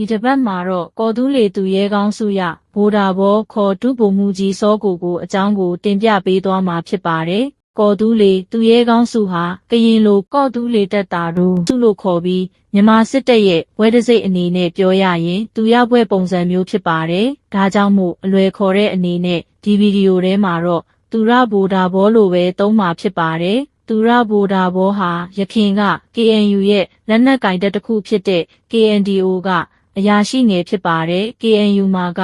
ဒီတစ်ပတ်မှာတော့ကော်တူးလေသူရဲကောင်းစုရဘိုးဒါဘောခေါ်ဒုဗိုလ်မှူးကြီးစောကိုအကြောင်းကိုတင်ပြပေးသွားမှာဖြစ်ပါတယ်။ကော်တူးလေသူရဲကောင်းစုဟာကရင်လိုကော်တူးလေတပ်သားတို့စုလို့ခေါ်ပြီးမြန်မာစစ်တပ်ရဲ့ဝဲတစိတ်အနေနဲ့ပြောရရင်သူရပွဲပုံစံမျိုးဖြစ်ပါတယ်။ဒါကြောင့်မို့အလွယ်ခေါ်တဲ့အနေနဲ့ဒီဗီဒီယိုထဲမှာတော့သူရဘိုးဒါဘောလိုပဲသုံးမှာဖြစ်ပါတယ်။သူရဘိုဒါဘောဟာယခင်က KNU ရဲ့လက်နက်ကင်တပ်တစ်ခုဖြစ်တဲ့ KNDO ကအရာရှိငယ်ဖြစ်ပါတယ်။ KNU မှာက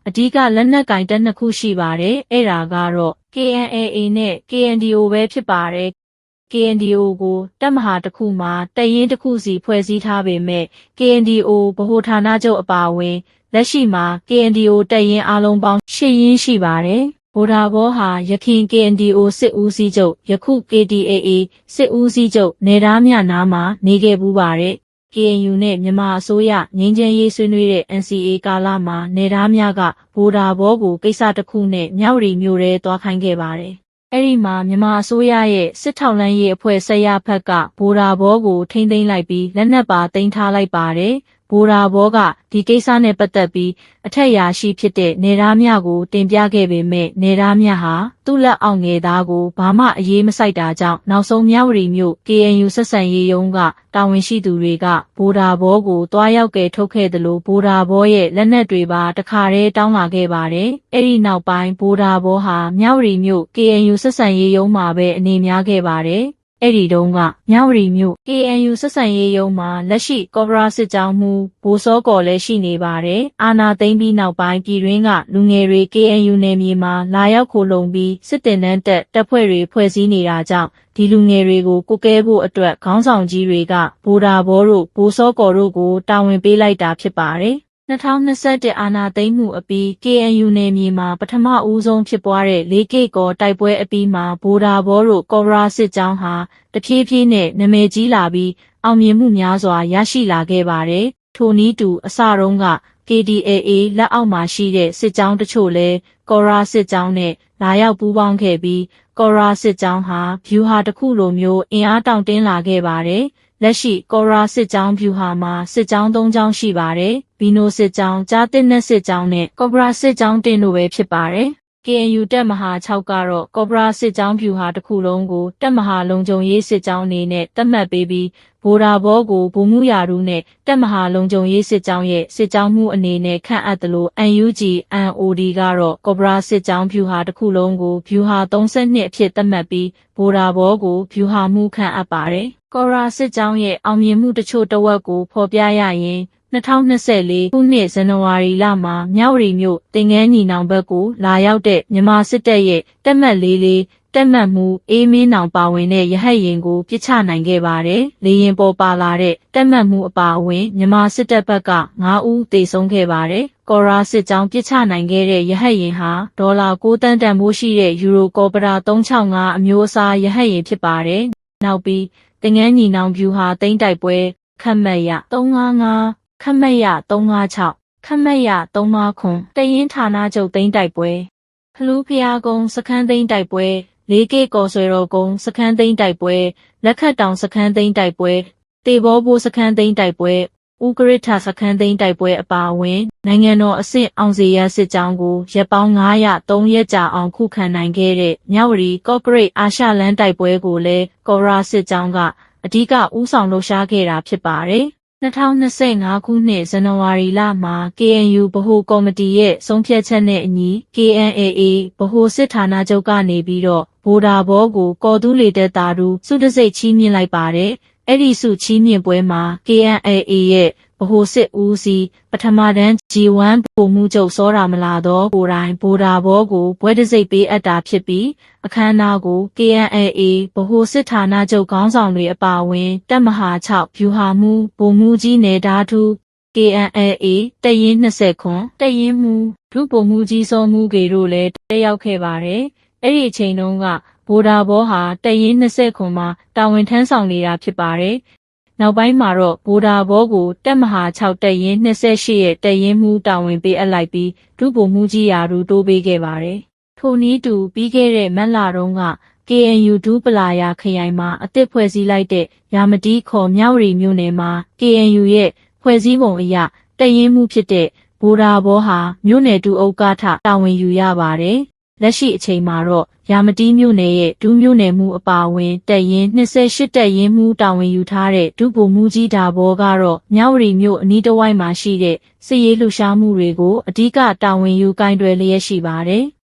အဓိကလက်နက်ကင်တပ်နှစ်ခုရှိပါတယ်။အဲ့ဒါကတော့ KNAA နဲ့ KNDO ပဲဖြစ်ပါတယ်။ KNDO ကိုတပ်မဟာတစ်ခုမှာတပ်ရင်းတစ်ခုစီဖွဲ့စည်းထားပေမဲ့ KNDO ဗဟိုဌာနချုပ်အပါအဝင်လက်ရှိမှာ KNDO တပ်ရင်းအလုံးပေါင်း၈ရင်းရှိပါတယ်။ဘိုဒါဘောဟာယခင် KNDO စစ်ဦးစီးချုပ်ယခု KDAA စစ်ဦးစီးချုပ်နယ်သားမြနားမှာနေခဲ့ပူးပါတယ်။ KNU နဲ့မြန်မာအစိုးရငြိမ်းချမ်းရေးဆွေးနွေးတဲ့ NCA ကာလမှာနယ်သားမြကဘိုဒါဘောကိုကိစ္စတစ်ခုနဲ့မြဝတီမြို့ထဲသွားခိုင်းခဲ့ပါတယ်။အဲ့ဒီမှာမြန်မာအစိုးရရဲ့စစ်ထောက်လှမ်းရေးအဖွဲ့ဆက်ရဖက်ကဘိုဒါဘောကိုထိန်းသိမ်းလိုက်ပြီးလက်နက်ပါသိမ်းထားလိုက်ပါတယ်။ဘိုဒါဘောကဒီကိစ္စနဲ့ပတ်သက်ပြီးအထက်ရာရှိဖြစ်တဲ့နေသားမြကိုတင်ပြခဲ့ပေမဲ့နေသားမြဟာသူ့လက်အောက်ငယ်သားကိုဘာမှအရေးမစိုက်တာကြောင့်နောက်ဆုံးမြဝတီမြို့ KNU ဆက်ဆံရေးရုံးကတာဝန်ရှိသူတွေကဘိုဒါဘောကိုတွားရောက်ကယ်ထုတ်ခဲ့တယ်လို့ဘိုဒါဘောရဲ့လက်နက်တွေပါတခါတည်းတောင်းလာခဲ့ပါတယ်။အဲ့ဒီနောက်ပိုင်းဘိုဒါဘောဟာမြဝတီမြို့ KNU ဆက်ဆံရေးရုံးမှာပဲအနေများခဲ့ပါတယ်။အဲ့ဒီတုန်းကမြဝတီမြို့ KNU ဆက်ဆံရေးရုံးမှာလက်ရှိကော်ပိုရာစစ်ကြောင်းမှုဘိုးစောကော်လည်းရှိနေပါတယ်။အာဏာသိမ်းပြီးနောက်ပိုင်းပြည်တွင်းကလူငယ်တွေ KNU နယ်မြေမှာလာရောက်ခိုလုံပြီးစစ်တင်တန်းတပ်ဖွဲ့တွေဖွဲ့စည်းနေတာကြောင့်ဒီလူငယ်တွေကိုကုကဲဖို့အတွက်ခေါင်းဆောင်ကြီးတွေကဘိုဒါဘောတို့ဘိုးစောကော်တို့ကိုတာဝန်ပေးလိုက်တာဖြစ်ပါတယ်။2021အာဏာသိမ်းမှုအပြီး KNU နယ်မြေမှာပထမဦးဆုံးဖြစ်ပွားတဲ့4ကကောတိုက်ပွဲအပြီးမှာဘိုဒါဘောတို့ကော်ပိုရာစစ်ကြောင်းဟာတဖြည်းဖြည်းနဲ့နာမည်ကြီးလာပြီးအောင်မြင်မှုများစွာရရှိလာခဲ့ပါတယ်။ထိုနည်းတူအစတုန်းက KDAA လက်အောက်မှာရှိတဲ့စစ်ကြောင်းတချို့လည်းကော်ပိုရာစစ်ကြောင်းနဲ့လာရောက်ပူးပေါင်းခဲ့ပြီးကော်ပိုရာစစ်ကြောင်းဟာဗျူဟာတစ်ခုလိုမျိုးအင်အားတောင့်တင်းလာခဲ့ပါတယ်။လက်ရှိကော်ပိုရာစစ်ကြောင်းဗျူဟာမှာစစ်ကြောင်း3ကြောင်းရှိပါတယ်။ဘီနိုစစ်ကြောင်းကြားတစ်နဲ့စစ်ကြောင်းနဲ့ကော်ပိုရာစစ်ကြောင်းတင်တို့ပဲဖြစ်ပါတယ်။ KNU တပ်မဟာ6ကတော့ကော်ပိုရာစစ်ကြောင်းဗျူဟာတစ်ခုလုံးကိုတပ်မဟာလုံခြုံရေးစစ်ကြောင်းအနေနဲ့သတ်မှတ်ပေးပြီးဘိုဒါဘောကိုဗိုလ်မှူးရာထူးနဲ့တပ်မဟာလုံခြုံရေးစစ်ကြောင်းရဲ့စစ်ကြောင်းမှုအနေနဲ့ခန့်အပ်တယ်လို့ NUG NOD ကတော့ကော်ပိုရာစစ်ကြောင်းဗျူဟာတစ်ခုလုံးကိုဗျူဟာ32အဖြစ်သတ်မှတ်ပြီးဘိုဒါဘောကိုဗျူဟာမှုခန့်အပ်ပါတယ်။ကော်ပိုရာစစ်ကြောင်းရဲ့အောင်မြင်မှုတချို့တစ်ဝက်ကိုဖော်ပြရရင်2024ခုနှစ်ဇန်နဝါရီလမှာမြဝတီမြို့တင်ငန်းညီနောင်ဘက်ကိုလာရောက်တဲ့မြန်မာစစ်တပ်ရဲ့တပ်မတ်44တပ်မတ်မှုအေးမင်းနောင်ပါဝင်တဲ့ရဟတ်ယာဉ်ကိုပစ်ချနိုင်ခဲ့ပါတယ်။လေယာဉ်ပေါ်ပါလာတဲ့တပ်မတ်မှုအပါအဝင်မြန်မာစစ်တပ်ဘက်က9ဦးသေဆုံးခဲ့ပါတယ်။ကော်ရာစစ်ကြောင်းပစ်ချနိုင်ခဲ့တဲ့ရဟတ်ယာဉ်ဟာဒေါ်လာ9တန်းတန်ဖိုးရှိတဲ့ယူရိုကော်ပရာ365အမျိုးအစားရဟတ်ယာဉ်ဖြစ်ပါတယ်။နောက်ပြီးတင်ငန်းညီနောင်ဗျူဟာသိမ်းတိုက်ပွဲခတ်မှတ်ရ355ခမရ356ခမရ359တရင်ဌာနချုပ်သိမ်းတိုက်ပွဲဖလူးဖျားကုန်းစခန်းသိမ်းတိုက်ပွဲ4ကကော်ဆွေတော်ကုန်းစခန်းသိမ်းတိုက်ပွဲလက်ခတ်တောင်စခန်းသိမ်းတိုက်ပွဲတေဘောဘိုးစခန်းသိမ်းတိုက်ပွဲဥကရထစခန်းသိမ်းတိုက်ပွဲအပါအဝင်နိုင်ငံတော်အဆင့်အောင်စီရစစ်ကြောင်းကိုရက်ပေါင်း903ရက်ကြာအောင်ခုခံနိုင်ခဲ့တဲ့မြဝတီကော့ဂရိတ်အာရှလမ်းတိုက်ပွဲကိုလည်းကော်ရာစစ်ကြောင်းကအဓိကဦးဆောင်လှုပ်ရှားခဲ့တာဖြစ်ပါတယ်2025ခုနှစ်ဇန်နဝါရီလမှာ KNU ဗဟိုကော်မတီရဲ့ဆုံးဖြတ်ချက်နဲ့အညီ KNAA ဗဟိုစစ်ဌာနချုပ်ကနေပြီးတော့ဘိုဒါဘောကိုကော်တူးလေတပ်သားတို့စုတစိတ်ချီးမြှင့်လိုက်ပါတယ်။အဲ့ဒီစုချီးမြှင့်ပွဲမှာ KNAA ရဲ့ဗဟိုစစ်ဦးစီးပထမတန်း G1 ဗိုလ်မှူးချုပ်စောရာမလာတော့ကိုယ်တိုင်ဘိုဒါဘောကိုဘွဲတစိတ်ပေးအပ်တာဖြစ်ပြီးအခမ်းအနားကို KNAA ဗဟိုစစ်ဌာနချုပ်ခေါင်းဆောင်တွေအပါအဝင်တပ်မဟာ6ဗျူဟာမှုဗိုလ်မှူးကြီးနယ်ဓာထု KNAA တပ်ရင်း20ခွန်တပ်ရင်းမှုဒုဗိုလ်မှူးကြီးစောမှုကေတို့လည်းတက်ရောက်ခဲ့ပါတယ်။အဲ့ဒီအချိန်တုန်းကဘိုဒါဘောဟာတပ်ရင်း20ခွန်မှာတာဝန်ထမ်းဆောင်နေတာဖြစ်ပါတယ်။နောက်ပိုင်းမှာတော့ဘိုဒါဘောကိုတပ်မဟာ6တပ်ရင်း28ရဲ့တပ်ရင်းမှုတာဝန်ပေးအပ်လိုက်ပြီးဒုဗိုလ်မှူးကြီးရာထူးတိုးပေးခဲ့ပါတယ်။ထိုနည်းတူပြီးခဲ့တဲ့မတ်လတုန်းက KNU ဒူးပလာယာခရိုင်မှာအသစ်ဖွဲ့စည်းလိုက်တဲ့ရာမတီခေါ်မြဝတီမြို့နယ်မှာ KNU ရဲ့ဖွဲ့စည်းပုံအရ တပ်ရင်းမှုဖြစ်တဲ့ဗိုလ်ဒါဘောဟာမြို့နယ်ဒုဥက္ကဋ္ဌတာဝန်ယူရပါတယ်။လက်ရှိအချိန်မှာတော့ရာမတီးမြို့နယ်ရဲ့ဒုမြို့နယ်မှုအပါအဝင်တပ်ရင်း28တပ်ရင်းမှုတာဝန်ယူထားတဲ့ဒုဗိုလ်မှူးကြီးဒါဘောကတော့မြဝတီမြို့အနီးတစ်ဝိုက်မှာရှိတဲ့စစ်ရေးလှုပ်ရှားမှုတွေကိုအဓိကတာဝန်ယူကင်တွယ်လျက်ရှိပါတယ်။